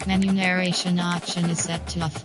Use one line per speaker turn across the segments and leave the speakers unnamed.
Menu narration option is set to off.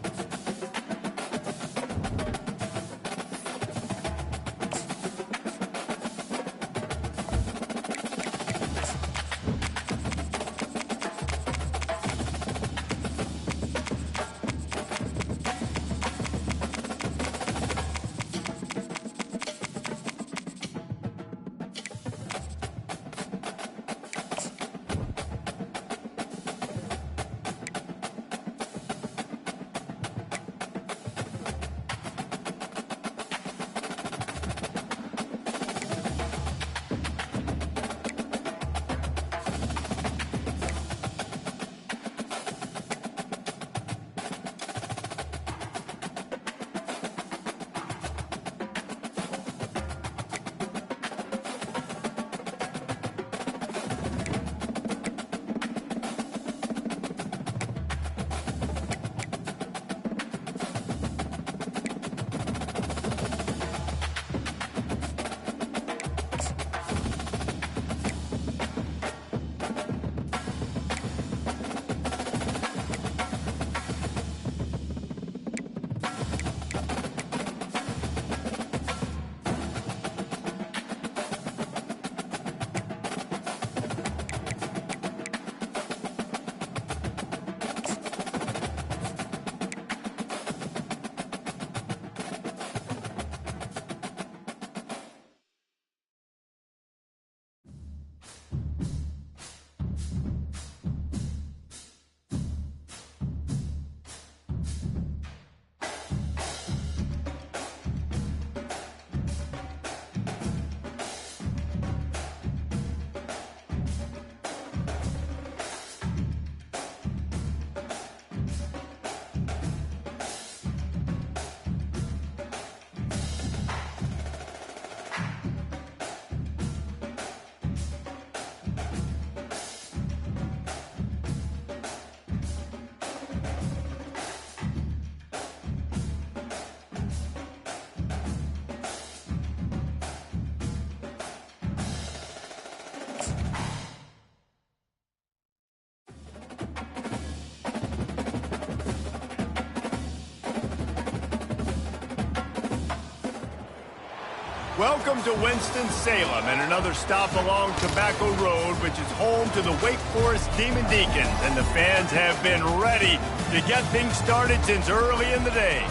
Welcome to Winston-Salem and another stop along Tobacco Road, which is home to the Wake Forest Demon Deacons, and the fans have been ready to get things started since early in the day.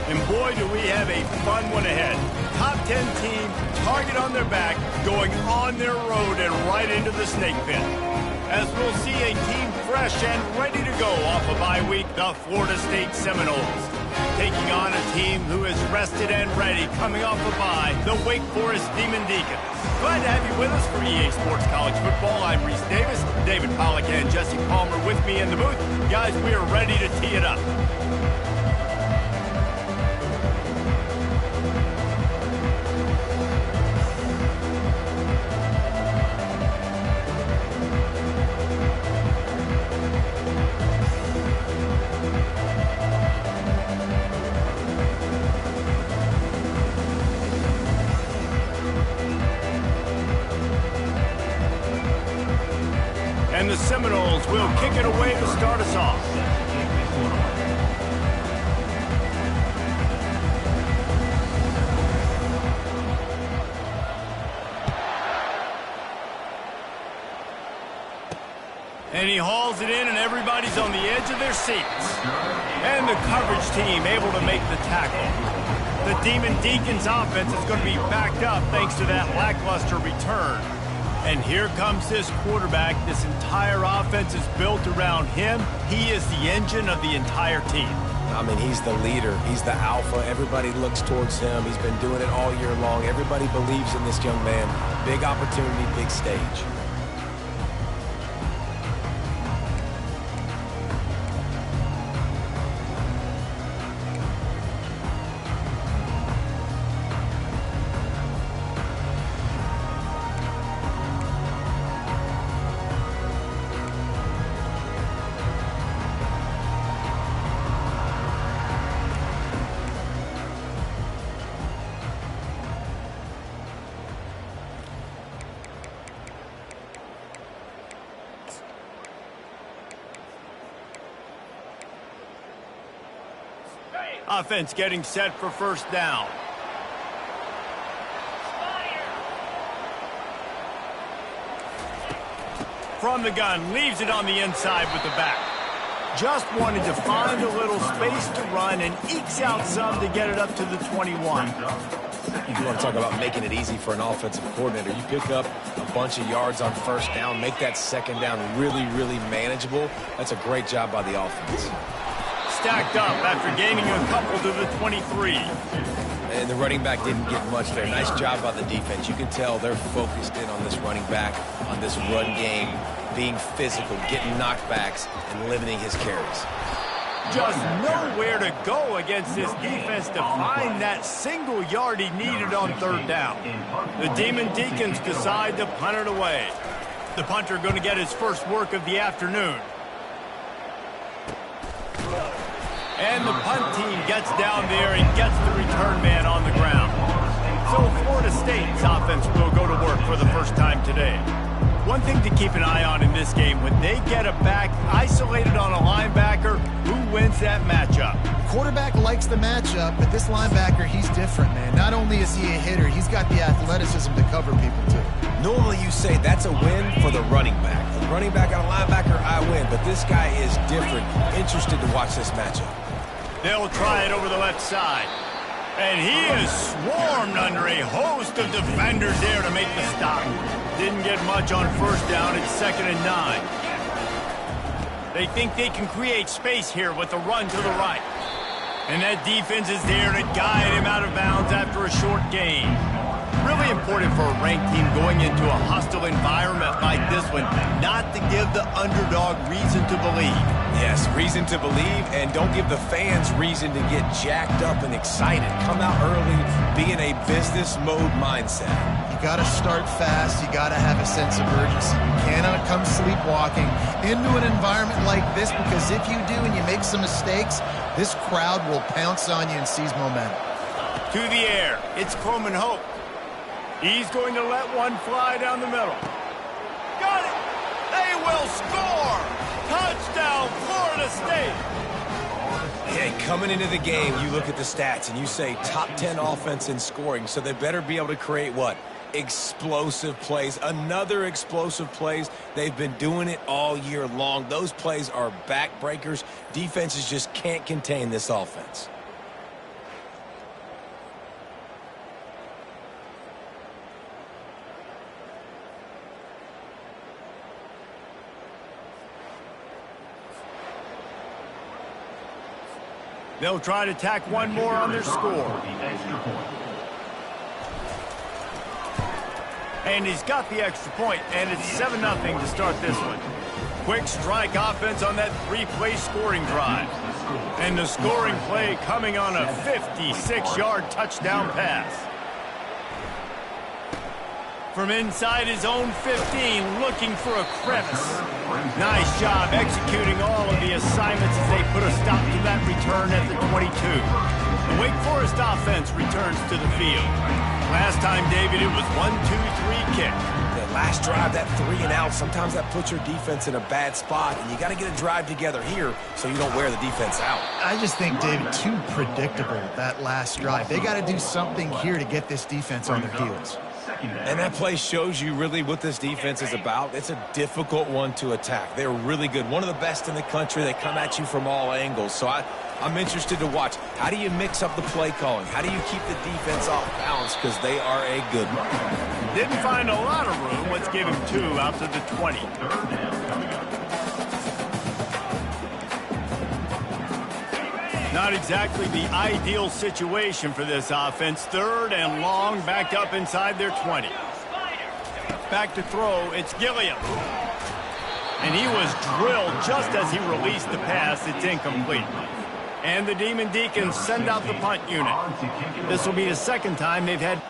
And boy, do we have a fun one ahead. Top 10 team, target on their back, going on their road and right into the snake pit. As we'll see a team fresh and ready to go off a bye week, the Florida State Seminoles. Taking on a team who is rested and ready, coming off a bye, the Wake Forest Demon Deacons. Glad to have you with us for EA Sports College Football. I'm Reese Davis, David Pollack and Jesse Palmer with me in the booth. Guys, we are ready to tee it up. And the Seminoles will kick it away to start us off. And he hauls it in, and everybody's on the edge of their seats. And the coverage team able to make the tackle. The Demon Deacons offense is going to be backed up thanks to that lackluster return. And here comes this quarterback. This entire offense is built around him. He is the engine of the entire team.
I mean, he's the leader. He's the alpha. Everybody looks towards him. He's been doing it all year long. Everybody believes in this young man. Big opportunity, big stage.
Offense getting set for first down. From the gun, leaves it on the inside with the back. Just wanted to find a little space to run and ekes out some to get it up to the 21.
You want to talk about making it easy for an offensive coordinator. You pick up a bunch of yards on first down, make that second down really, really manageable. That's a great job by the offense.
Stacked up after gaining a couple to the 23.
And the running back didn't get much there. Nice job by the defense. You can tell they're focused in on this running back, on this run game, being physical, getting knockbacks, and limiting his carries.
Just nowhere to go against this defense to find that single yard he needed on third down. The Demon Deacons decide to punt it away. The punter going to get his first work of the afternoon. And the punt team gets down there and gets the return man on the ground. So Florida State's offense will go to work for the first time today. One thing to keep an eye on in this game, when they get a back isolated on a linebacker, who wins that matchup?
Quarterback likes the matchup, but this linebacker, he's different, man. Not only is he a hitter, he's got the athleticism to cover people, too.
Normally you say that's a win for the running back. The running back on a linebacker, I win. But this guy is different. Interested to watch this matchup.
They'll try it over the left side. And he is swarmed under a host of defenders there to make the stop. Didn't get much on first down. It's 2nd and 9. They think they can create space here with the run to the right. And that defense is there to guide him out of bounds after a short gain. Really important for a ranked team going into a hostile environment like this one, not to give the underdog reason to believe.
Yes, reason to believe, and don't give the fans reason to get jacked up and excited. Come out early, be in a business mode mindset.
You got to start fast. You got to have a sense of urgency. You cannot come sleepwalking into an environment like this, because if you do and you make some mistakes, this crowd will pounce on you and seize momentum.
To the air, it's Coleman Hope. He's going to let one fly down the middle. Got it! They will score! Touchdown, Florida State!
Hey, coming into the game, you look at the stats and you say top 10 offense in scoring, so they better be able to create what? Explosive plays. Another explosive plays. They've been doing it all year long. Those plays are backbreakers. Defenses just can't contain this offense.
They'll try to tack one more on their score. And he's got the extra point, and it's 7-0 to start this one. Quick strike offense on that 3-play scoring drive. And the scoring play coming on a 56-yard touchdown pass. From inside his own 15, looking for a crevice. Nice job executing all of the assignments as they put a stop to that return at the 22. The Wake Forest offense returns to the field. Last time, David, it was 1-2-3 kick.
The last drive, that 3 and out, sometimes that puts your defense in a bad spot, and you got to get a drive together here so you don't wear the defense out.
I just think, David, too predictable, that last drive. They got to do something here to get this defense on their heels.
And that play shows you really what this defense is about. It's a difficult one to attack. They're really good. One of the best in the country. They come at you from all angles. So I'm interested to watch. How do you mix up the play calling? How do you keep the defense off balance? Because they are a good one.
Didn't find a lot of room. Let's give him 2 out to the 20. Not exactly the ideal situation for this offense. 3rd and long, backed up inside their 20. Back to throw, it's Gilliam. And he was drilled just as he released the pass. It's incomplete. And the Demon Deacons send out the punt unit. This will be the second time they've had...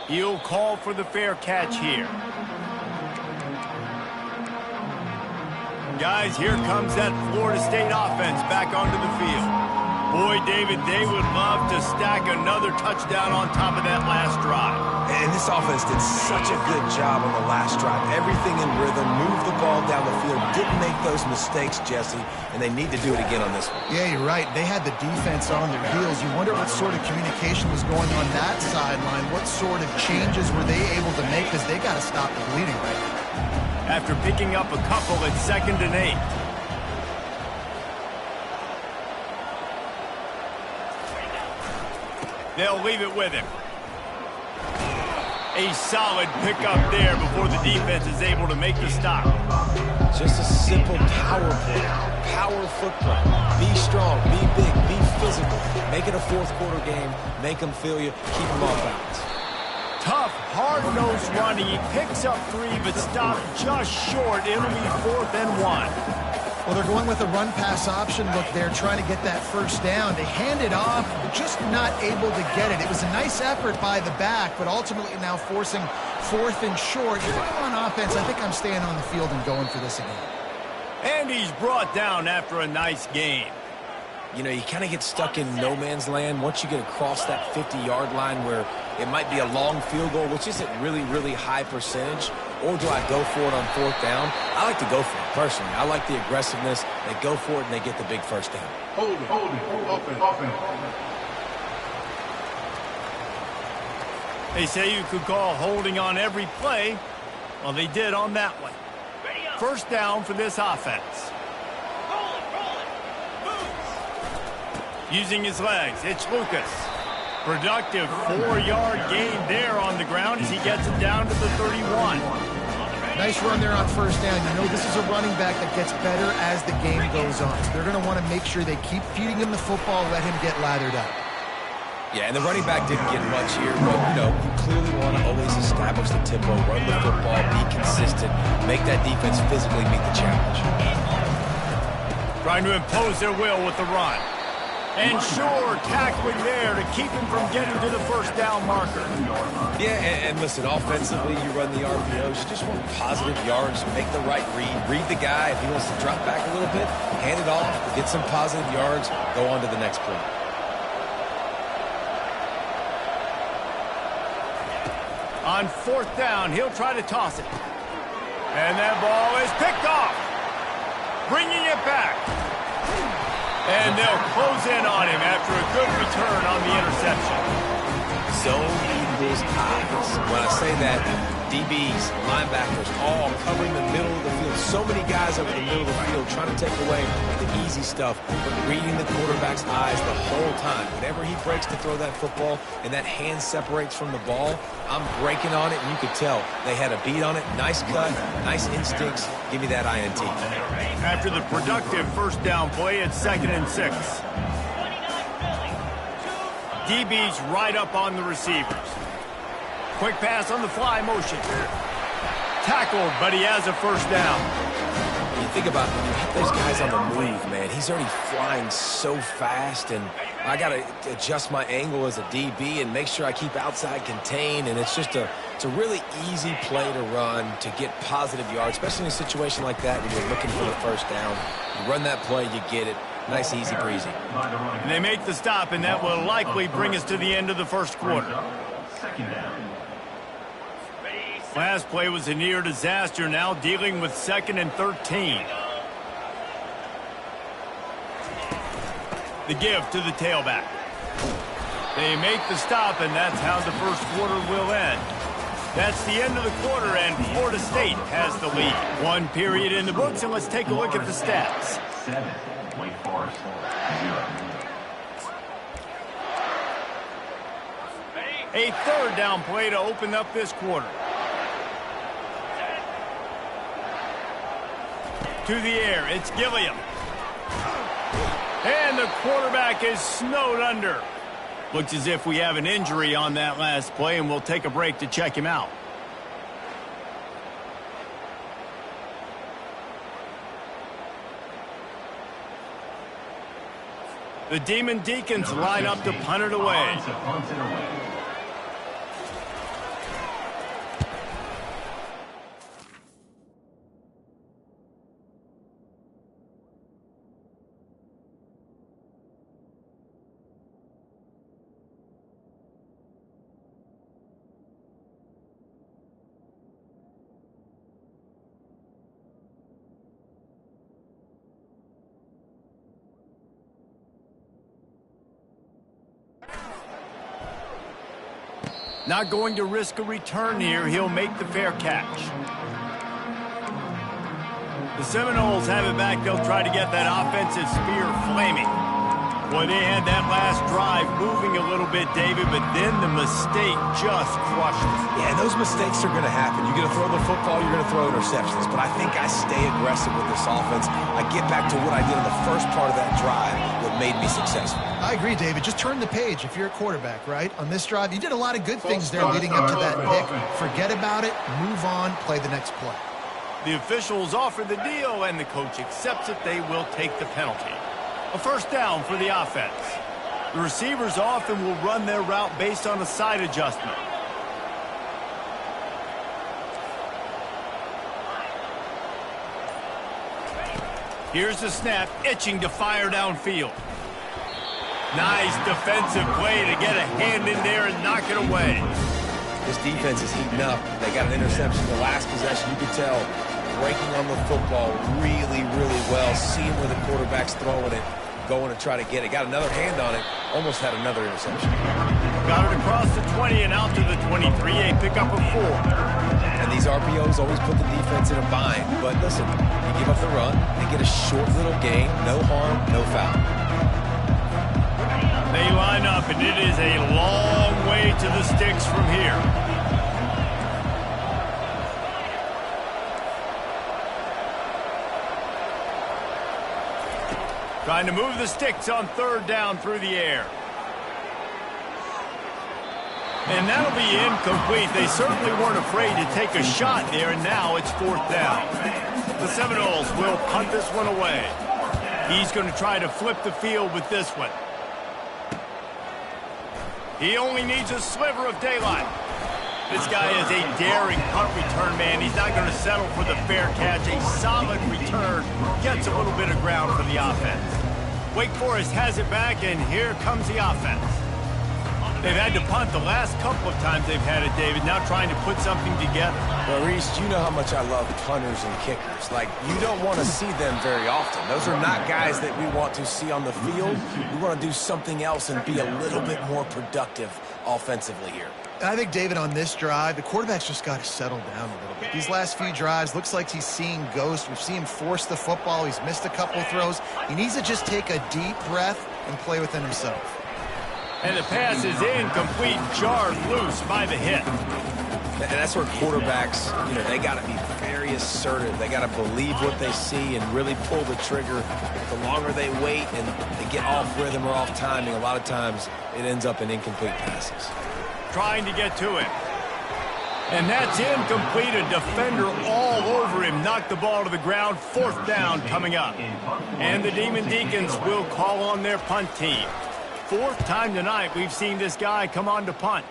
He'll call for the fair catch here. Guys, here comes that Florida State offense back onto the field. Boy, David, they would love to stack another touchdown on top of that last drive.
And this offense did such a good job on the last drive. Everything in rhythm, moved the ball down the field, didn't make those mistakes, Jesse, and they need to do it again on this one.
Yeah, you're right. They had the defense on their heels. You wonder what sort of communication was going on that sideline. What sort of changes were they able to make, because they got to stop the bleeding right now.
After picking up a couple at 2nd and 8. They'll leave it with him. A solid pickup there before the defense is able to make the stop.
Just a simple power play, power football. Be strong, be big, be physical. Make it a fourth-quarter game. Make them feel you. Keep them off balance.
Tough, hard-nosed running. He picks up 3, but stopped just short. It'll be 4th and 1.
Well, they're going with a run-pass option look there, trying to get that first down. They hand it off, just not able to get it. It was a nice effort by the back, but ultimately now forcing 4th and short. If I'm on offense, I think I'm staying on the field and going for this again.
And he's brought down after a nice game.
You know, you kind of get stuck in no man's land once you get across that 50-yard line where it might be a long field goal, which isn't really high percentage. Or do I go for it on 4th down? I like to go for it, personally. I like the aggressiveness. They go for it, and they get the big first down.
Hold it, open.
They say you could call holding on every play. Well, they did on that one. First down for this offense. Using his legs, it's Lucas. Productive 4-yard gain there on the ground as he gets it down to the 31.
Nice run there on first down. You know this is a running back that gets better as the game goes on. So they're going to want to make sure they keep feeding him the football, let him get lathered up.
Yeah, and the running back didn't get much here, but, you know, you clearly want to always establish the tempo, run the football, be consistent, make that defense physically meet the challenge.
Trying to impose their will with the run. And sure, tackling there to keep him from getting to the first down marker.
Yeah, and listen, offensively, you run the RPOs. You just want positive yards, make the right read. Read the guy. If he wants to drop back a little bit, hand it off, get some positive yards, go on to the next play.
On 4th down, he'll try to toss it. And that ball is picked off. Bringing it back. And they'll close in on him after a good return on the interception.
Zone equals eyes. When I say that, DBs, linebackers, all covering the middle of the field. So many guys over the middle of the field trying to take away the easy stuff, but reading the quarterback's eyes the whole time. Whenever he breaks to throw that football and that hand separates from the ball, I'm breaking on it, and you could tell they had a beat on it. Nice cut, nice instincts. Give me that INT.
After the productive first down play, it's 2nd and 6. DB's right up on the receivers. Quick pass on the fly motion. Tackled, but he has a first down.
You think about when you hit those guys on the move, man, he's already flying so fast, and I got to adjust my angle as a DB and make sure I keep outside contained, and it's a really easy play to run to get positive yards, especially in a situation like that when you're looking for the first down. You run that play, you get it. Nice, easy breezy.
And they make the stop, and that will likely bring us to the end of the first quarter. Last play was a near disaster, now dealing with 2nd and 13. The give to the tailback. They make the stop, and that's how the first quarter will end. That's the end of the quarter, and Florida State has the lead. One period in the books, and let's take a look at the stats. A 3rd down play to open up this quarter. To the air, it's Gilliam. And the quarterback is snowed under. Looks as if we have an injury on that last play, and we'll take a break to check him out. The Demon Deacons line up to punt it away. Not going to risk a return here. He'll make the fair catch. The Seminoles have it back. They'll try to get that offensive spear flaming. Boy, they had that last drive moving a little bit, David, but then the mistake just crushed it.
Yeah, those mistakes are going to happen. You're going to throw the football, you're going to throw interceptions. But I think I stay aggressive with this offense. I get back to what I did in the first part of that drive, what made me successful.
I agree, David. Just turn the page if you're a quarterback, right? On this drive, you did a lot of good things there leading up to that pick. Forget about it, move on, play the next play.
The officials offer the deal, and the coach accepts it. They will take the penalty. A first down for the offense. The receivers often will run their route based on a side adjustment. Here's the snap, itching to fire downfield. Nice defensive play to get a hand in there and knock it away.
This defense is heating up. They got an interception the last possession. You could tell breaking on the football really, really well. Seeing where the quarterback's throwing it, going to try to get it. Got another hand on it. Almost had another interception.
Got it across the 20 and out to the 23. A pickup of 4.
And these RPOs always put the defense in a bind. But listen, you give up the run, they get a short little gain. No harm, no foul.
They line up, and it is a long way to the sticks from here. Trying to move the sticks on third down through the air. And that'll be incomplete. They certainly weren't afraid to take a shot there, and now it's fourth down. The Seminoles will punt this one away. He's going to try to flip the field with this one. He only needs a sliver of daylight. This guy is a daring punt return man. He's not going to settle for the fair catch. A solid return gets a little bit of ground for the offense. Wake Forest has it back, and here comes the offense. They've had to punt the last couple of times they've had it, David, now trying to put something together.
Well, Reese, you know how much I love punters and kickers. Like, you don't want to see them very often. Those are not guys that we want to see on the field. We want to do something else and be a little bit more productive offensively here.
I think, David, on this drive, the quarterback's just got to settle down a little bit. These last few drives, looks like he's seeing ghosts. We've seen him force the football. He's missed a couple of throws. He needs to just take a deep breath and play within himself.
And the pass is incomplete, jarred loose by the hit.
And that's where quarterbacks, they got to be very assertive. They got to believe what they see and really pull the trigger. The longer they wait and they get off rhythm or off timing, a lot of times it ends up in incomplete passes.
Trying to get to it. And that's incomplete. A defender all over him. Knocked the ball to the ground. Fourth down coming up. And the Demon Deacons will call on their punt team. Fourth time tonight we've seen this guy come on to punt.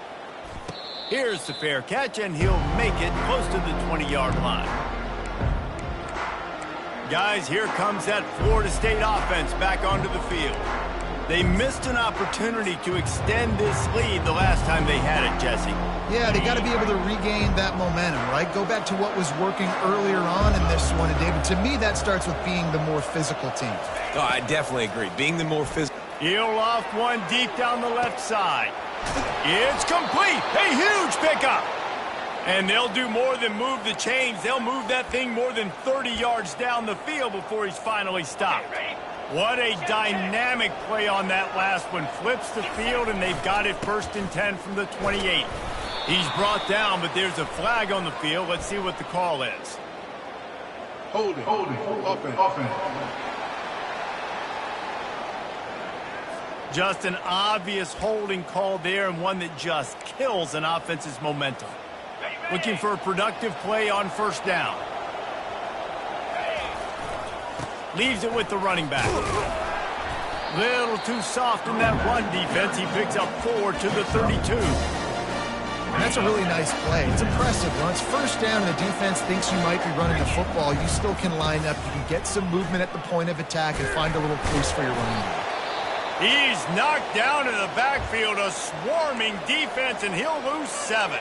Here's the fair catch, and he'll make it close to the 20-yard line. Guys, here comes that Florida State offense back onto the field. They missed an opportunity to extend this lead the last time they had it, Jesse.
Yeah, they got to be able to regain that momentum, right? Go back to what was working earlier on in this one. And, David, to me, that starts with being the more physical team.
Oh, I definitely agree. Being the more physical.
He'll loft one deep down the left side. It's complete. A huge pickup. And they'll do more than move the chains. They'll move that thing more than 30 yards down the field before he's finally stopped. What a dynamic play on that last one. Flips the field, and they've got it 1st and 10 from the 28. He's brought down, but there's a flag on the field. Let's see what the call is.
Hold it, offense.
Just an obvious holding call there, and one that just kills an offense's momentum. Looking for a productive play on first down. Leaves it with the running back. Little too soft in that run defense. He picks up 4 to the 32.
And that's a really nice play. It's impressive. Once first down and the defense thinks you might be running the football, you still can line up. You can get some movement at the point of attack and find a little place for your running back.
He's knocked down in the backfield, a swarming defense, and he'll lose 7.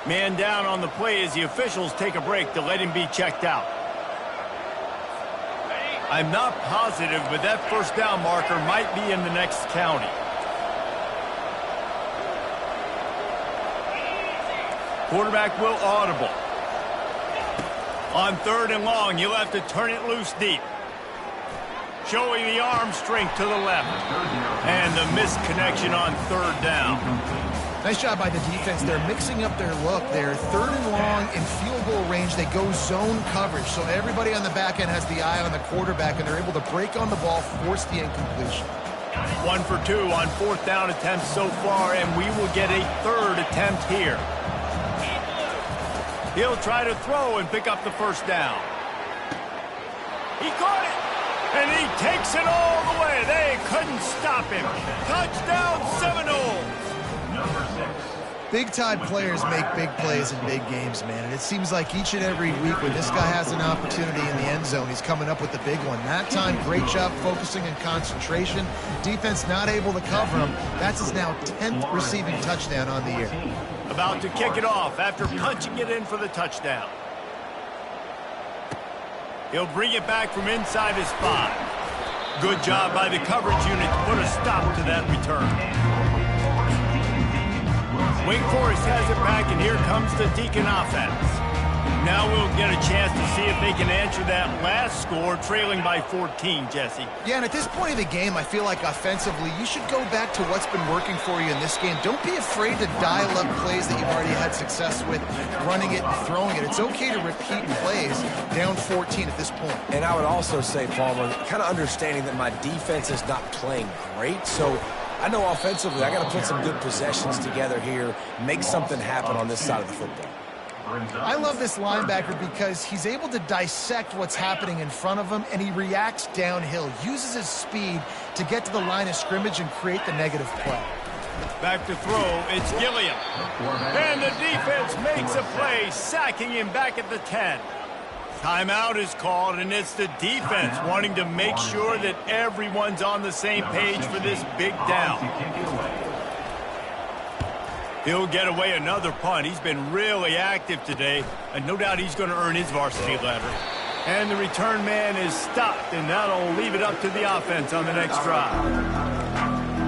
Man down on the play as the officials take a break to let him be checked out. I'm not positive, but that first down marker might be in the next county. Quarterback will audible. On 3rd and long, you'll have to turn it loose deep. Showing the arm strength to the left. And the missed connection on 3rd down.
Nice job by the defense. They're mixing up their look. They're 3rd and long in field goal range. They go zone coverage. So everybody on the back end has the eye on the quarterback, and they're able to break on the ball, force the incompletion.
1 for 2 on 4th down attempts so far, and we will get a 3rd attempt here. He'll try to throw and pick up the 1st down. He caught it, and he takes it all the way. They couldn't stop him. Touchdown Seminoles.
Big-time players make big plays in big games, man. And it seems like each and every week when this guy has an opportunity in the end zone, he's coming up with the big one. That time, great job focusing and concentration. Defense not able to cover him. That's his now 10th receiving touchdown on the year.
About to kick it off after punching it in for the touchdown. He'll bring it back from inside his 5. Good job by the coverage unit to put a stop to that return. Wake Forest has it back, and here comes the Deacon offense. Now we'll get a chance to see if they can answer that last score, trailing by 14, Jesse.
Yeah, and at this point of the game, I feel like offensively, you should go back to what's been working for you in this game. Don't be afraid to dial up plays that you've already had success with, running it and throwing it. It's okay to repeat plays down 14 at this point.
And I would also say, Palmer, kind of understanding that my defense is not playing great, so I know offensively I got to put some good possessions together here, make something happen on this side of the football.
I love this linebacker because he's able to dissect what's happening in front of him, and he reacts downhill, uses his speed to get to the line of scrimmage and create the negative play.
Back to throw, it's Gilliam. And the defense makes a play, sacking him back at the 10. Timeout is called, and it's the defense wanting to make sure that everyone's on the same page for this big down. He'll get away another punt. He's been really active today, and no doubt he's going to earn his varsity letter. And the return man is stopped, and that'll leave it up to the offense on the next drive.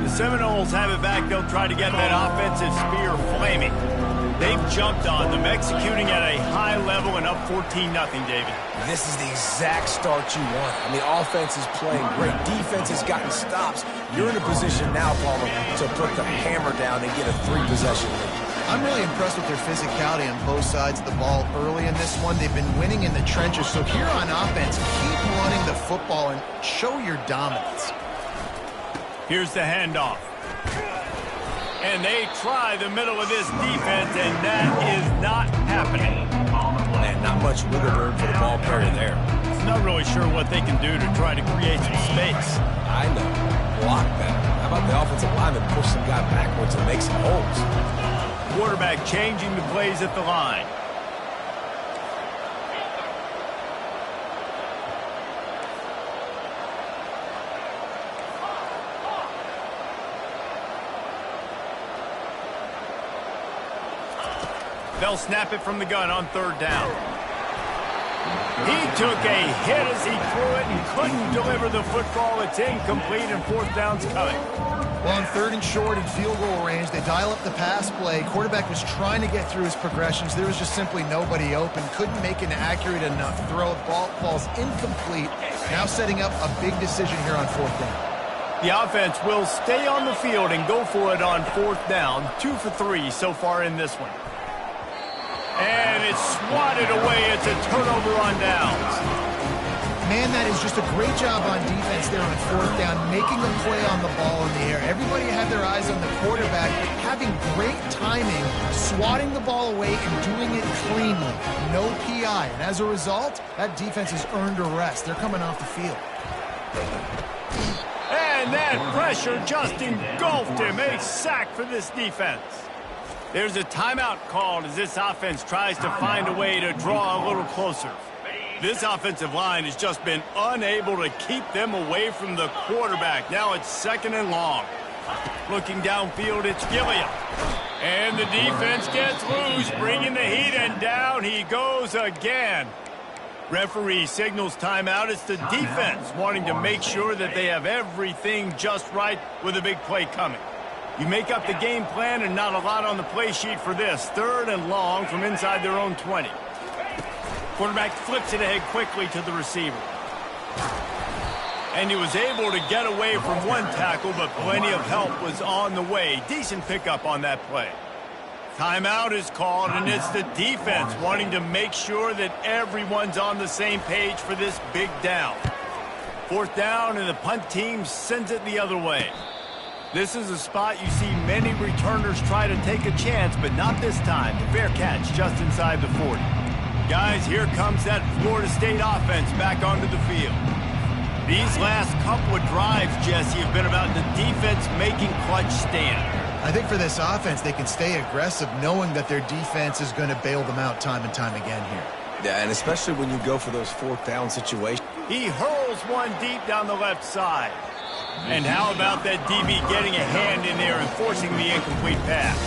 The Seminoles have it back. They'll try to get that offensive spear flaming. They've jumped on them, executing at a high level and up 14-0, David.
This is the exact start you want. I mean, offense is playing great. Defense has gotten stops. You're in a position now, Palmer, to put the hammer down and get a 3-possession lead.
I'm really impressed with their physicality on both sides of the ball early in this one. They've been winning in the trenches. So here on offense, keep running the football and show your dominance.
Here's the handoff. And they try the middle of this defense, and that is not happening.
Man, not much wiggle room for the ball carrier there.
Not really sure what they can do to try to create some space.
I know. Block better. How about the offensive lineman push some guy backwards and make some holes?
Quarterback changing the plays at the line. They'll snap it from the gun on 3rd down. He took a hit as he threw it and couldn't deliver the football. It's incomplete, and 4th down's coming.
Well, on 3rd and short in field goal range, they dial up the pass play. Quarterback was trying to get through his progressions. There was just simply nobody open. Couldn't make an accurate enough throw. Ball falls incomplete. Now setting up a big decision here on 4th down.
The offense will stay on the field and go for it on 4th down. 2 for 3 so far in this one. And it's swatted away. It's a turnover on downs.
Man, that is just a great job on defense there on 4th down, making a play on the ball in the air. Everybody had their eyes on the quarterback, having great timing, swatting the ball away and doing it cleanly. No PI. And as a result, that defense has earned a rest. They're coming off the field.
And that pressure just engulfed him. A sack for this defense. There's a timeout called as this offense tries to find a way to draw a little closer. This offensive line has just been unable to keep them away from the quarterback. Now it's 2nd and long. Looking downfield, it's Gilliam. And the defense gets loose, bringing the heat, and down he goes again. Referee signals timeout. It's the defense wanting to make sure that they have everything just right with a big play coming. You make up the game plan and not a lot on the play sheet for this. 3rd and long from inside their own 20. Quarterback flips it ahead quickly to the receiver. And he was able to get away from one tackle, but plenty of help was on the way. Decent pickup on that play. Timeout is called, and it's the defense wanting to make sure that everyone's on the same page for this big down. 4th down, and the punt team sends it the other way. This is a spot you see many returners try to take a chance, but not this time. The fair catch just inside the 40. Guys, here comes that Florida State offense back onto the field. These last couple of drives, Jesse, have been about the defense making clutch stand.
I think for this offense, they can stay aggressive knowing that their defense is going to bail them out time and time again here.
Yeah, and especially when you go for those 4th down situations.
He hurls one deep down the left side. And how about that DB getting a hand in there and forcing the incomplete pass?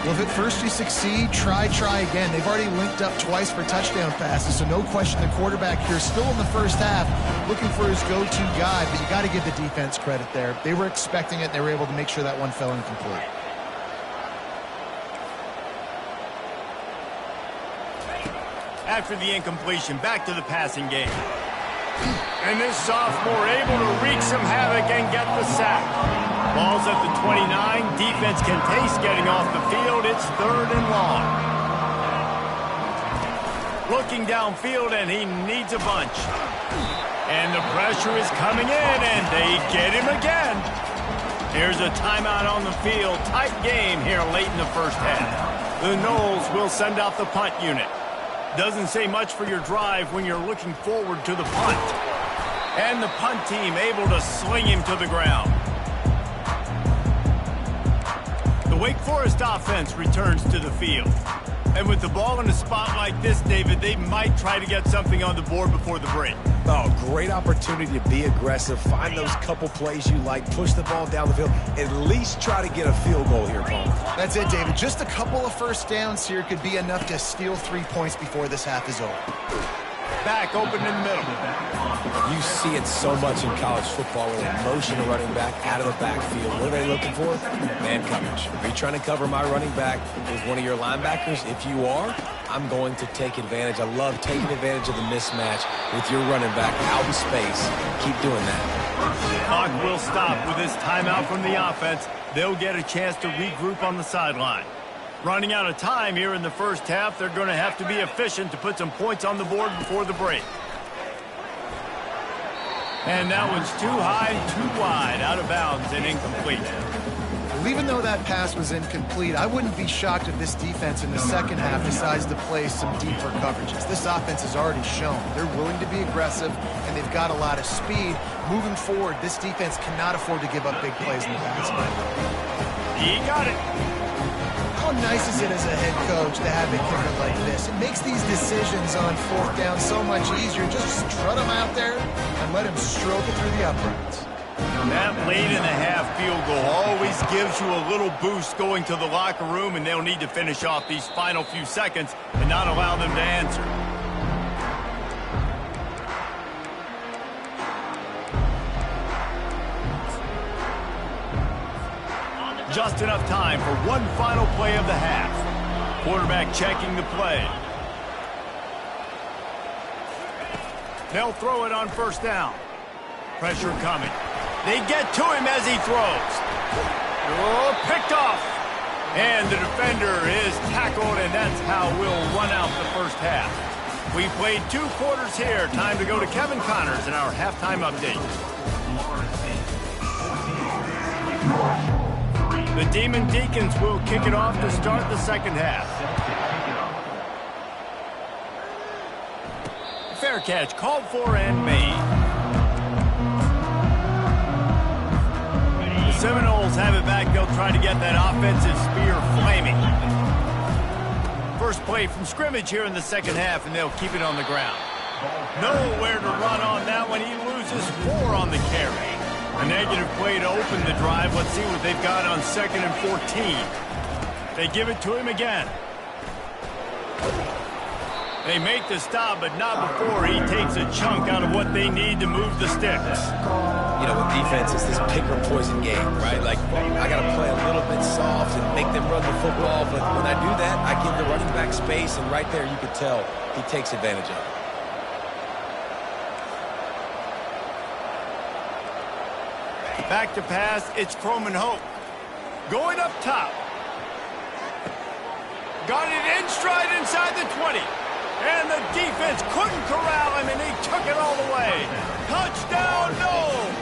Well, if at first you succeed, try again. They've already linked up twice for touchdown passes, so no question the quarterback here still in the first half looking for his go-to guy, but you got to give the defense credit there. They were expecting it. They were able to make sure that one fell incomplete.
After the incompletion, back to the passing game. And this sophomore able to wreak some havoc and get the sack. Ball's at the 29. Defense can taste getting off the field. It's 3rd and long. Looking downfield, and he needs a bunch. And the pressure is coming in, and they get him again. Here's a timeout on the field. Tight game here late in the first half. The Noles will send out the punt unit. Doesn't say much for your drive when you're looking forward to the punt. And the punt team able to sling him to the ground. The Wake Forest offense returns to the field. And with the ball in a spot like this, David, they might try to get something on the board before the break.
Oh, great opportunity to be aggressive. Find those couple plays you like. Push the ball down the field. At least try to get a field goal here, Paul.
That's it, David. Just a couple of first downs here could be enough to steal 3 points before this half is over.
Back open in the middle.
You see it so much in college football with a motion running back out of the backfield. What are they looking for? Man coverage. Are you trying to cover my running back with one of your linebackers? If you are, I'm going to take advantage. I love taking advantage of the mismatch with your running back out in space. Keep doing that.
Clock will stop with this timeout from the offense. They'll get a chance to regroup on the sideline. Running out of time here in the first half, they're going to have to be efficient to put some points on the board before the break. And that one's too high, too wide, out of bounds and incomplete.
Well, even though that pass was incomplete, I wouldn't be shocked if this defense in the second half decides to play some deeper coverages. This offense has already shown they're willing to be aggressive, and they've got a lot of speed. Moving forward, this defense cannot afford to give up big plays in the pass game.
He got it.
How nice is it as a head coach to have a kicker like this? It makes these decisions on 4th down so much easier. Just strut them out there and let him stroke it through the uprights.
That late in the half field goal always gives you a little boost going to the locker room, and they'll need to finish off these final few seconds and not allow them to answer. Just enough time for one final play of the half. Quarterback checking the play. They'll throw it on 1st down. Pressure coming. They get to him as he throws. Oh, picked off. And the defender is tackled, and that's how we'll run out the first half. We played 2 quarters here. Time to go to Kevin Connors in our halftime update. The Demon Deacons will kick it off to start the second half. Fair catch called for and made. The Seminoles have it back. They'll try to get that offensive spear flaming. First play from scrimmage here in the second half, and they'll keep it on the ground. Nowhere to run on that one. He loses 4 on the carry. A negative play to open the drive. Let's see what they've got on 2nd and 14. They give it to him again. They make the stop, but not before he takes a chunk out of what they need to move the sticks.
You you know, with defense, it's this pick or poison game, right? Like, I got to play a little bit soft and make them run the football, but when I do that, I give the running back space, and right there you could tell he takes advantage of it.
Back to pass, it's Croman Hope. Going up top. Got it in stride inside the 20. And the defense couldn't corral him, and he took it all the way. Touchdown, no!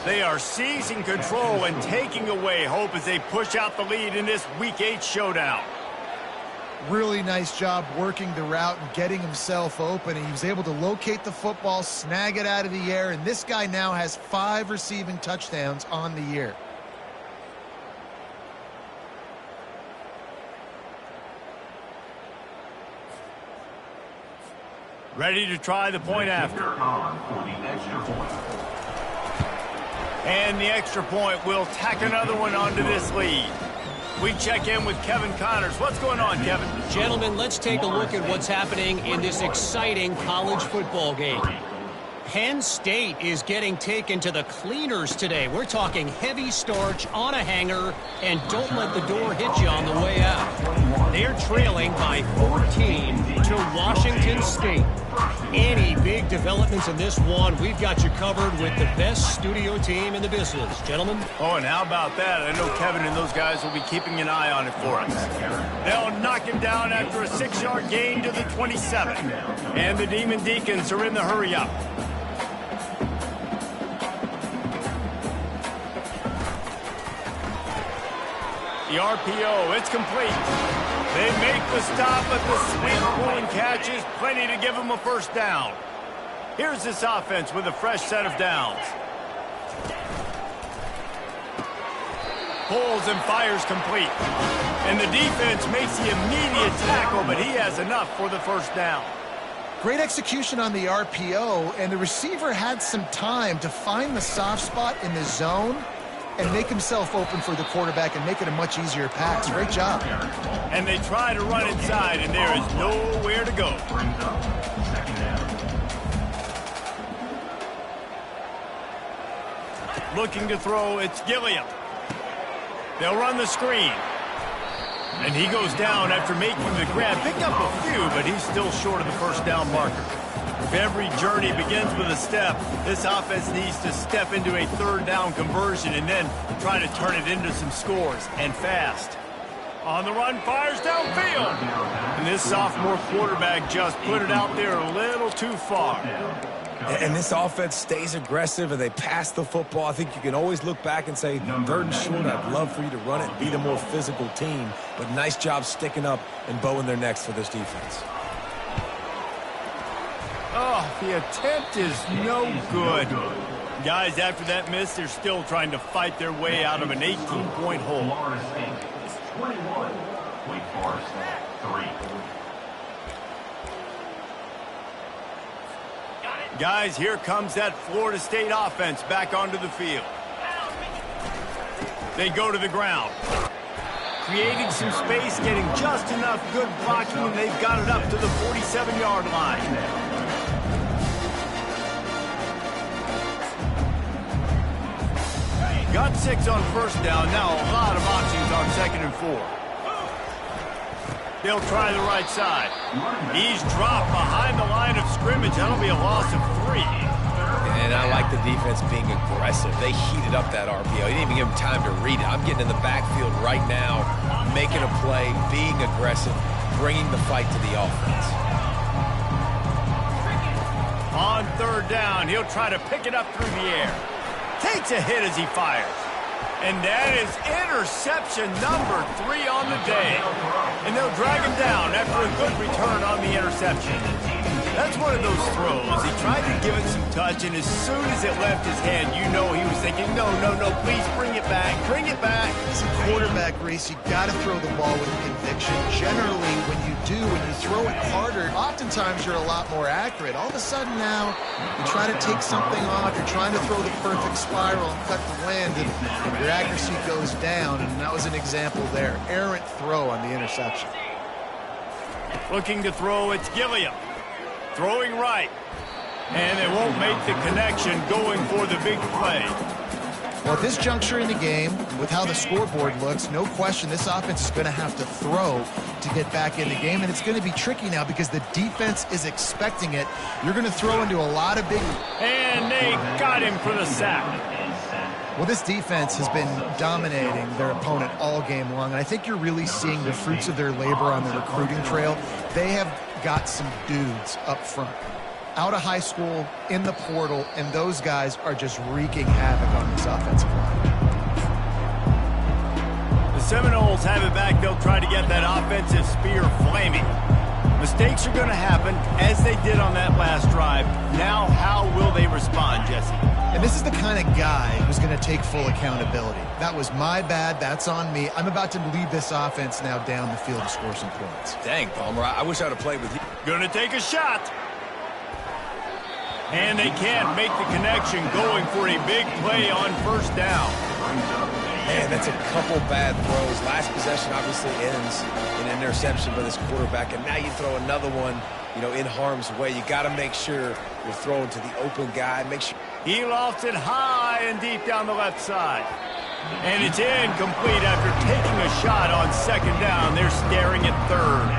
They are seizing control and taking away hope as they push out the lead in this Week 8 showdown.
Really nice job working the route and getting himself open. He was able to locate the football, snag it out of the air, and this guy now has 5 receiving touchdowns on the year.
Ready to try the point after. And the extra point will tack another one onto this lead. We check in with Kevin Connors. What's going on, Kevin?
Gentlemen, let's take a look at what's happening in this exciting college football game. Penn State is getting taken to the cleaners today. We're talking heavy starch on a hanger, and don't let the door hit you on the way out. They're trailing by 14 to Washington State. Any big developments in this one, we've got you covered with the best studio team in the business. Gentlemen?
Oh, and how about that? I know Kevin and those guys will be keeping an eye on it for us. They'll knock him down after a 6-yard gain to the 27. And the Demon Deacons are in the hurry-up. The RPO, it's complete. They make the stop, but the sweet pulling catch is plenty to give them a first down. Here's this offense with a fresh set of downs. Pulls and fires complete. And the defense makes the immediate tackle, but he has enough for the first down.
Great execution on the RPO, and the receiver had some time to find the soft spot in the zone and make himself open for the quarterback and make it a much easier pass. Great job.
And they try to run inside, and there is nowhere to go. Looking to throw, it's Gilliam. They'll run the screen. And he goes down after making the grab. Picked up a few, but he's still short of the first down marker. If every journey begins with a step, this offense needs to step into a third down conversion and then try to turn it into some scores, and fast. On the run, fires downfield. And this sophomore quarterback just put it out there a little too far.
And this offense stays aggressive, and they pass the football. I think you can always look back and say, third and short, I'd love for you to run it, be the more physical team. But nice job sticking up and bowing their necks for this defense.
Oh, the attempt is no good. Guys, after that miss, they're still trying to fight their way out of an 18-point hole. Guys, here comes that Florida State offense back onto the field. They go to the ground. Creating some space, getting just enough good blocking, and they've got it up to the 47-yard line. Got 6 on first down. Now a lot of options on 2nd and 4. They'll try the right side. He's dropped behind the line of scrimmage. That'll be a loss of 3.
And I like the defense being aggressive. They heated up that RPO. He didn't even give him time to read it. I'm getting in the backfield right now, making a play, being aggressive, bringing the fight to the offense.
On 3rd down, he'll try to pick it up through the air. Takes a hit as he fires. And that is interception number 3 on the day. And they'll drag him down after a good return on the interception. That's one of those throws. He tried to give it some touch, and as soon as it left his hand, you know he was thinking, no, please bring it back, bring it back.
It's a quarterback race. You got to throw the ball with conviction. Generally, when you throw it harder, oftentimes you're a lot more accurate. All of a sudden now, you try to take something off, you're trying to throw the perfect spiral and cut the wind, and your accuracy goes down, and that was an example there. Errant throw on the interception.
Looking to throw, it's Gilliam. Throwing right. And they won't make the connection going for the big play.
Well, at this juncture in the game, with how the scoreboard looks, no question this offense is going to have to throw to get back in the game, and it's going to be tricky now because the defense is expecting it. You're going to throw into a lot of big...
And they got him for the sack.
Well, this defense has been dominating their opponent all game long, and I think you're really seeing the fruits of their labor on the recruiting trail. They have got some dudes up front, out of high school, in the portal, and those guys are just wreaking havoc on this offensive line.
The Seminoles have it back. They'll try to get that offensive spear flaming. Mistakes are going to happen, as they did on that last drive. Now, how will they respond, Jesse?
And this is the kind of guy who's going to take full accountability. That was my bad. That's on me. I'm about to lead this offense now down the field to score some points.
Dang, Palmer, I wish I would have played with you.
Going to take a shot. And they can't make the connection, going for a big play on first down.
Man, that's a couple bad throws. Last possession obviously ends in an interception by this quarterback, and now you throw another one, in harm's way. You got to make sure you're throwing to the open guy. Make sure.
He lofts it high and deep down the left side. And it's incomplete after taking a shot on second down. They're staring at third.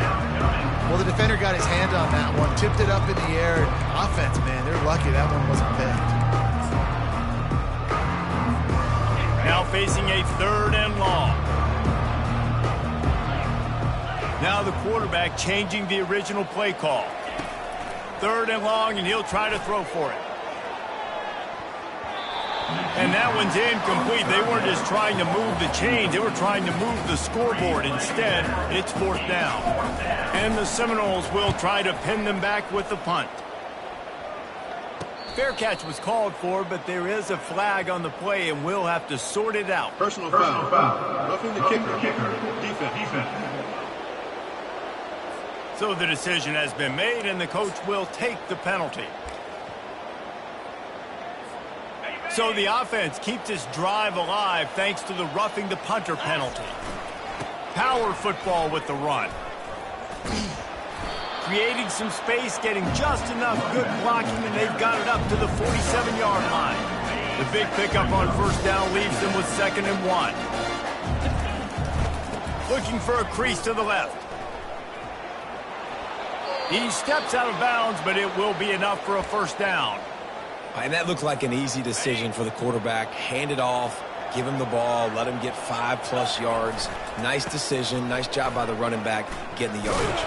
Well, the defender got his hand on that one, tipped it up in the air. Offense, man, they're lucky that one wasn't picked.
Now facing a third and long. Now the quarterback changing the original play call. Third and long, and he'll try to throw for it. And that one's incomplete. They weren't just trying to move the chains. They were trying to move the scoreboard. Instead, it's fourth down. And the Seminoles will try to pin them back with the punt. Fair catch was called for, but there is a flag on the play, and we'll have to sort it out.
Personal foul. Roughing the kicker. Defense.
So the decision has been made, and the coach will take the penalty. So the offense keeps this drive alive thanks to the roughing the punter penalty. Power football with the run. Creating some space, getting just enough good blocking, and they've got it up to the 47-yard line. The big pickup on first down leaves them with 2nd and 1. Looking for a crease to the left. He steps out of bounds, but it will be enough for a first down.
And that looked like an easy decision for the quarterback. Hand it off, give him the ball, let him get 5+ yards. Nice decision. Nice job by the running back getting the yardage.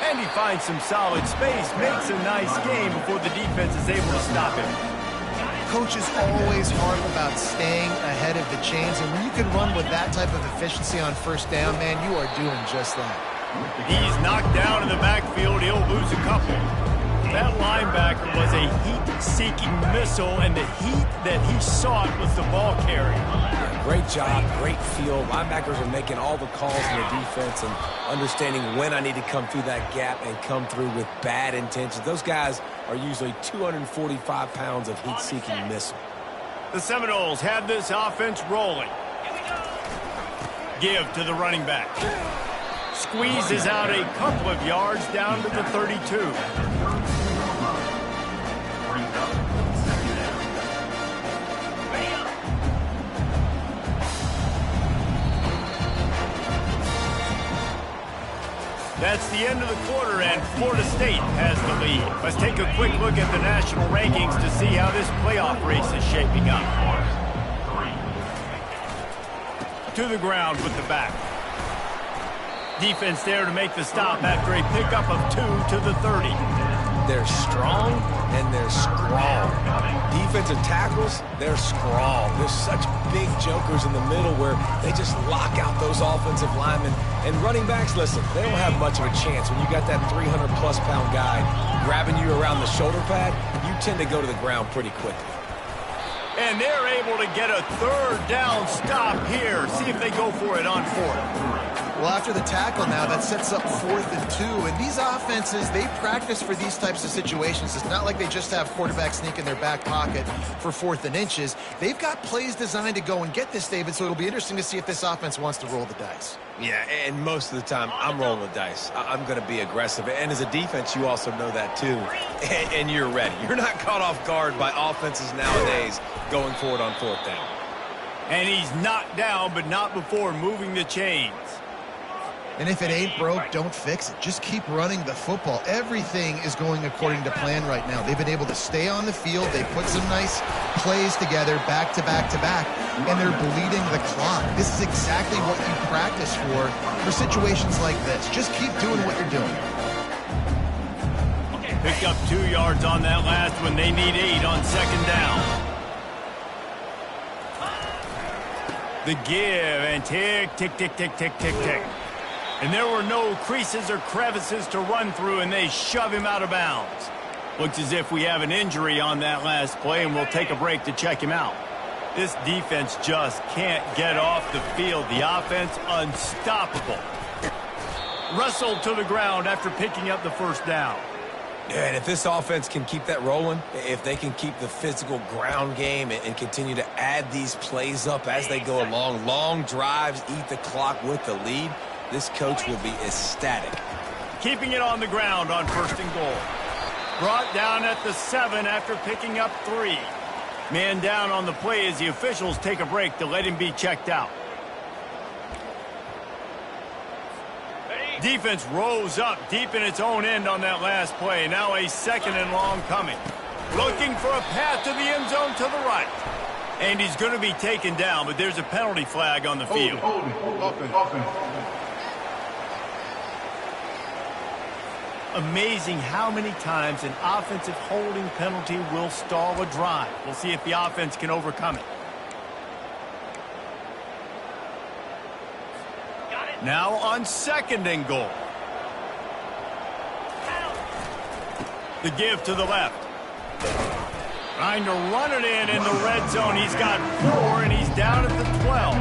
And he finds some solid space, makes a nice game before the defense is able to stop him.
Coaches always harp about staying ahead of the chains, and when you can run with that type of efficiency on first down, man, you are doing just that.
He's knocked down in the backfield. He'll lose a couple. That linebacker was a heat-seeking missile, and the heat that he sought was the ball carrier.
Yeah, great job, great feel. Linebackers are making all the calls in the defense and understanding when I need to come through that gap and come through with bad intentions. Those guys are usually 245 pounds of heat-seeking missile.
The Seminoles have this offense rolling. Give to the running back. Squeezes out a couple of yards down to the 32. That's the end of the quarter, and Florida State has the lead. Let's take a quick look at the national rankings to see how this playoff race is shaping up. To the ground with the back. Defense there to make the stop after a pickup of 2 to the 30.
They're strong and they're scrawl. Defensive tackles, they're scrawl. There's such big jokers in the middle where they just lock out those offensive linemen. And running backs, listen, they don't have much of a chance. When you got that 300+ pound guy grabbing you around the shoulder pad, you tend to go to the ground pretty quickly.
And they're able to get a third down stop here. See if they go for it on 4th.
Well, after the tackle now, that sets up 4th and 2. And these offenses, they practice for these types of situations. It's not like they just have quarterback sneak in their back pocket for 4th and inches. They've got plays designed to go and get this, David, so it'll be interesting to see if this offense wants to roll the dice.
Yeah, and most of the time, I'm rolling the dice. I'm going to be aggressive. And as a defense, you also know that too. And you're ready. You're not caught off guard by offenses nowadays going forward on 4th down.
And he's knocked down, but not before moving the chains.
And if it ain't broke, don't fix it. Just keep running the football. Everything is going according to plan right now. They've been able to stay on the field. They put some nice plays together back to back to back, and they're bleeding the clock. This is exactly what you practice for situations like this. Just keep doing what you're doing.
Picked up 2 yards on that last one. They need 8 on 2nd down. The give and tick, tick, tick, tick, tick, tick, tick. And there were no creases or crevices to run through, and they shove him out of bounds. Looks as if we have an injury on that last play, and we'll take a break to check him out. This defense just can't get off the field. The offense unstoppable. Wrestled to the ground after picking up the 1st down.
And if this offense can keep that rolling, if they can keep the physical ground game and continue to add these plays up as they go along, long drives, eat the clock with the lead, this coach will be ecstatic.
Keeping it on the ground on 1st and goal. Brought down at the 7 after picking up 3. Man down on the play as the officials take a break to let him be checked out. Defense rose up deep in its own end on that last play. Now a 2nd and long coming. Looking for a path to the end zone to the right. And he's going to be taken down, but there's a penalty flag on the field. Amazing how many times an offensive holding penalty will stall a drive. We'll see if the offense can overcome it. Now on 2nd and goal. The give to the left. Trying to run it in the red zone. He's got 4, and he's down at the 12.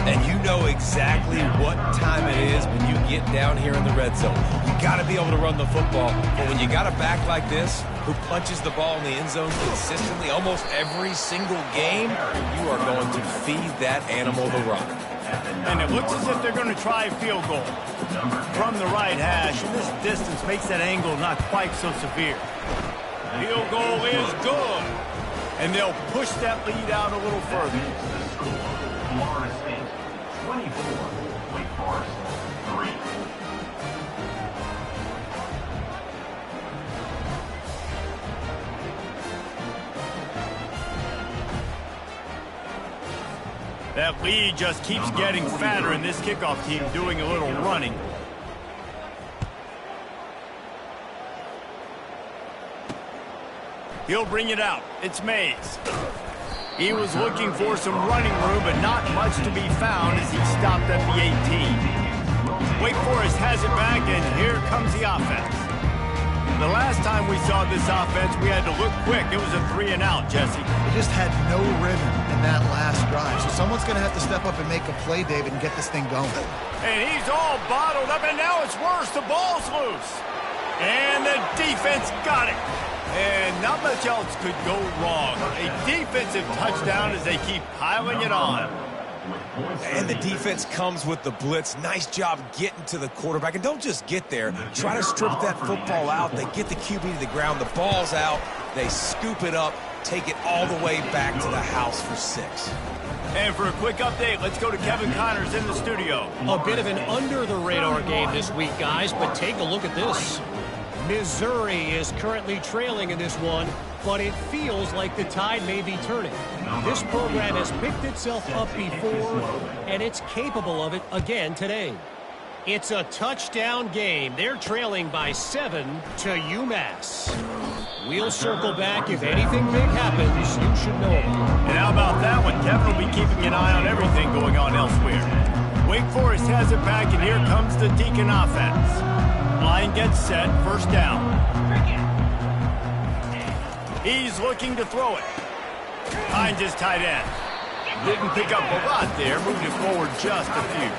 And you know exactly what time it is when you get down here in the red zone. You got to be able to run the football. But when you got a back like this who punches the ball in the end zone consistently almost every single game, you are going to feed that animal the rock.
And it looks as if they're going to try a field goal from the right hash. And this distance makes that angle not quite so severe. Field goal is good. And they'll push that lead out a little further.
Florida State 24, Wake Forest 3.
That lead just keeps getting fatter, and this kickoff team doing a little running. He'll bring it out. It's Mays. He was looking for some running room, but not much to be found as he stopped at the 18. Wake Forest has it back, and here comes the offense. The last time we saw this offense, we had to look quick. It was a 3-and-out, Jesse.
They just had no rhythm in that last drive. So someone's going to have to step up and make a play, David, and get this thing going.
And he's all bottled up, and now it's worse. The ball's loose. And the defense got it. And not much else could go wrong. A defensive touchdown as they keep piling it on.
And the defense comes with the blitz. Nice job getting to the quarterback. And don't just get there. Try to strip that football out. They get the QB to the ground. The ball's out. They scoop it up, take it all the way back to the house for 6.
And for a quick update, let's go to Kevin Connors in the studio.
A bit of an under-the-radar game this week, guys, but take a look at this. Missouri is currently trailing in this one, but it feels like the tide may be turning. This program has picked itself up before, and it's capable of it again today. It's a touchdown game. They're trailing by 7 to UMass. We'll circle back. If anything big happens, you should know it.
And how about that one? Kevin will be keeping an eye on everything going on elsewhere. Wake Forest has it back, and here comes the Deacon offense. Line gets set, 1st down. He's looking to throw it. Finds his tight end. Didn't pick up a lot there, moved it forward just a few.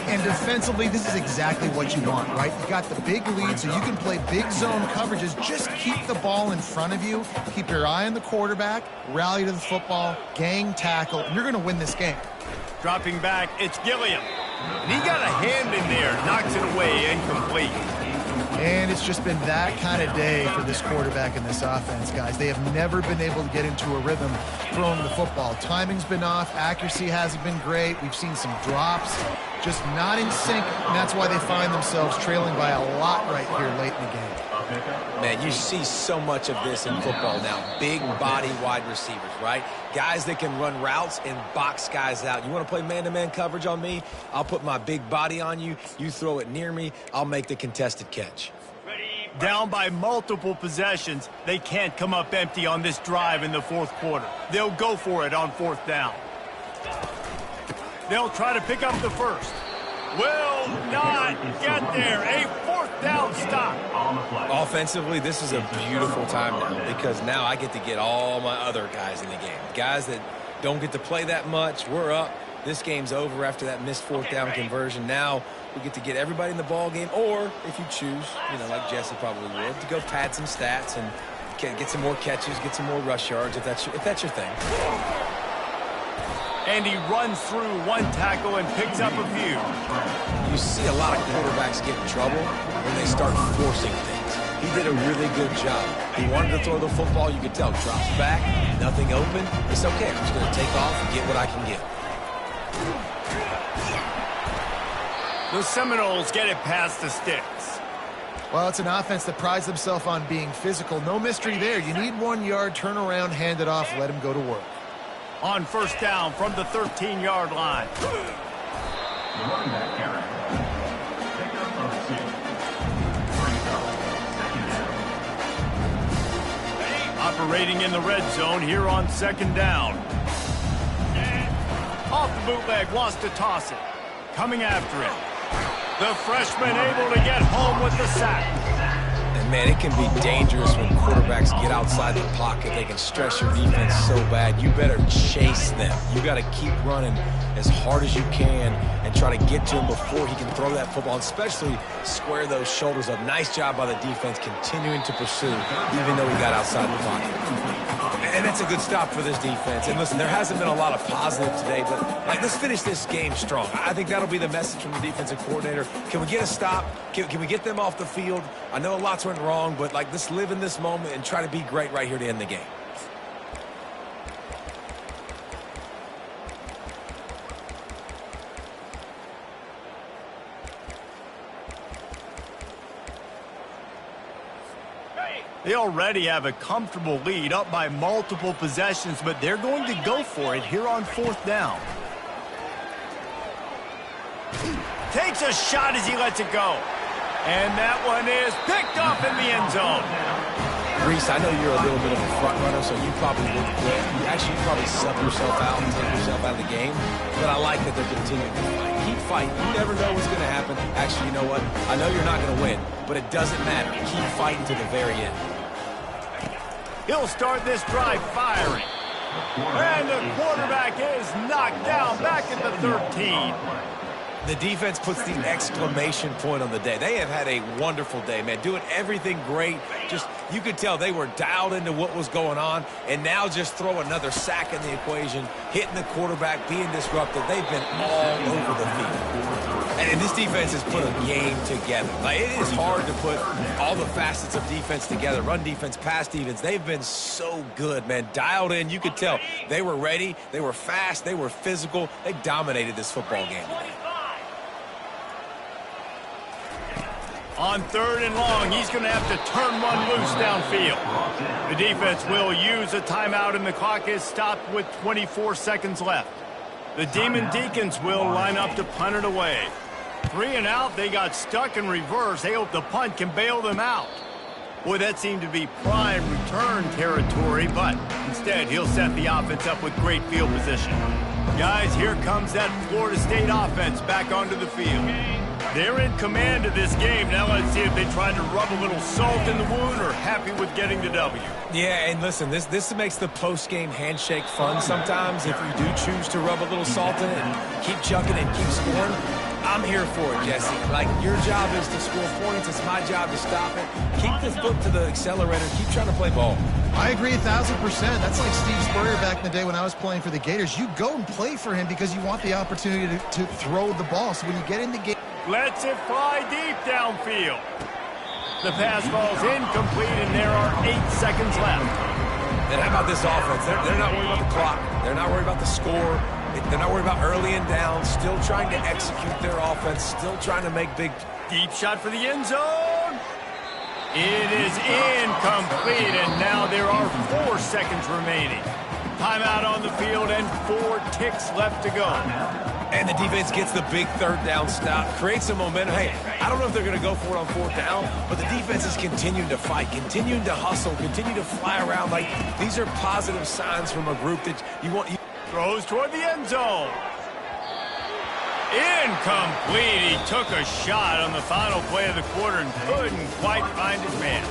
And defensively, this is exactly what you want, right? You got the big lead, so you can play big zone coverages. Just keep the ball in front of you. Keep your eye on the quarterback, rally to the football, gang tackle, and you're going to win this game.
Dropping back, it's Gilliam. And he got a hand in there, knocks it away, incomplete.
And it's just been that kind of day for this quarterback and this offense, guys. They have never been able to get into a rhythm throwing the football. Timing's been off. Accuracy hasn't been great. We've seen some drops, just not in sync, and that's why they find themselves trailing by a lot right here late in the game.
Man, you see so much of this in football now. Big body wide receivers, right? Guys that can run routes and box guys out. You want to play man-to-man coverage on me? I'll put my big body on you. You throw it near me, I'll make the contested catch.
Down by multiple possessions, they can't come up empty on this drive in the fourth quarter. They'll go for it on fourth down. They'll try to pick up the first. Will not get there. A fourth down stop.
Offensively, this is a beautiful time now because now I get to get all my other guys in the game. Guys that don't get to play that much. We're up. This game's over after that missed fourth down conversion. Now we get to get everybody in the ball game, or if you choose, like Jesse probably would, to go pad some stats and get some more catches, get some more rush yards if that's your thing.
And he runs through one tackle and picks up a few.
You see a lot of quarterbacks get in trouble when they start forcing things. He did a really good job. He wanted to throw the football. You could tell. Drops back, nothing open. It's okay. I'm just going to take off and get what I can get.
The Seminoles get it past the sticks.
Well, it's an offense that prides themselves on being physical. No mystery there. You need 1 yard, turn around, hand it off, let him go to work.
On first down from the 13-yard line.
Running back carry. Pickup of 6. Second down.
Operating in the red zone here on second down. Off the bootleg, wants to toss it. Coming after it. The freshman able to get home with the sack.
And, man, it can be dangerous when quarterbacks get outside the pocket. They can stress your defense so bad. You better chase them. You got to keep running as hard as you can and try to get to him before he can throw that football, especially square those shoulders up. Nice job by the defense continuing to pursue, even though he got outside the pocket. And that's a good stop for this defense. And listen, there hasn't been a lot of positive today, but let's finish this game strong. I think that'll be the message from the defensive coordinator. Can we get a stop? Can we get them off the field? I know lots went wrong, but let's live in this moment and try to be great right here to end the game.
They already have a comfortable lead, up by multiple possessions, but they're going to go for it here on fourth down. Takes a shot as he lets it go. And that one is picked up in the end zone.
Reese, I know you're a little bit of a front runner, so you probably would quit. You probably sub yourself out and take yourself out of the game. But I like that they're continuing to fight. Keep fighting. You never know what's going to happen. Actually, you know what? I know you're not going to win, but it doesn't matter. Keep fighting to the very end.
He'll start this drive firing. And the quarterback is knocked down back at the 13.
The defense puts the exclamation point on the day. They have had a wonderful day, man. Doing everything great. Just, you could tell they were dialed into what was going on. And now just throw another sack in the equation, hitting the quarterback, being disruptive. They've been all over the field. And this defense has put a game together. It is hard to put all the facets of defense together. Run defense, pass defense. They've been so good, man. Dialed in. You could tell they were ready. They were fast. They were physical. They dominated this football game today.
On third and long, he's going to have to turn one loose downfield. The defense will use a timeout, and the clock is stopped with 24 seconds left. The Demon Deacons will line up to punt it away. 3 and out, they got stuck in reverse. They hope the punt can bail them out. Boy, that seemed to be prime return territory, but instead he'll set the offense up with great field position. Guys, here comes that Florida State offense back onto the field. They're in command of this game. Now let's see if they tried to rub a little salt in the wound or happy with getting the W.
Yeah, and listen, this makes the post-game handshake fun sometimes if you do choose to rub a little salt in it and keep chucking and keep scoring. I'm here for it, Jesse. Like, your job is to score points. It's my job to stop it. Keep the foot to the accelerator. Keep trying to play ball.
I agree 1,000%. That's like Steve Spurrier back in the day when I was playing for the Gators. You go and play for him because you want the opportunity to throw the ball. So when you get in the game...
Lets it fly deep downfield. The pass falls incomplete, and there are 8 seconds left.
And how about this offense? They're not worried about the clock. They're not worried about the score. They're not worried about early and down. Still trying to execute their offense. Still trying to make big...
Deep shot for the end zone. It is incomplete, and now there are 4 seconds remaining. Timeout on the field and 4 ticks left to go.
And the defense gets the big third down stop, creates some momentum. Hey, I don't know if they're going to go for it on 4th down, but the defense is continuing to fight, continuing to hustle, continue to fly around. Like, these are positive signs from a group that you want.
Throws toward the end zone. Incomplete. He took a shot on the final play of the quarter and couldn't quite find his man.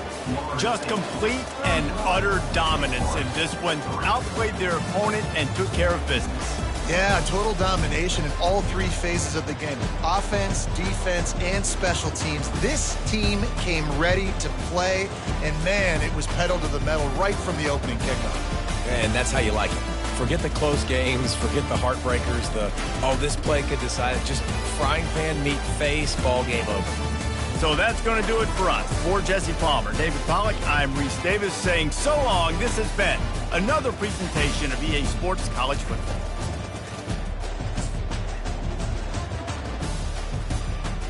Just complete and utter dominance in this one. Outplayed their opponent and took care of business.
Yeah, total domination in all 3 phases of the game. Offense, defense, and special teams. This team came ready to play, and man, it was pedal to the metal right from the opening kickoff.
And that's how you like it. Forget the close games, forget the heartbreakers, this play could decide it. Just frying pan meet face, ball game over.
So that's going to do it for us. For Jesse Palmer, David Pollack, I'm Reese Davis saying so long. This has been another presentation of EA Sports College Football.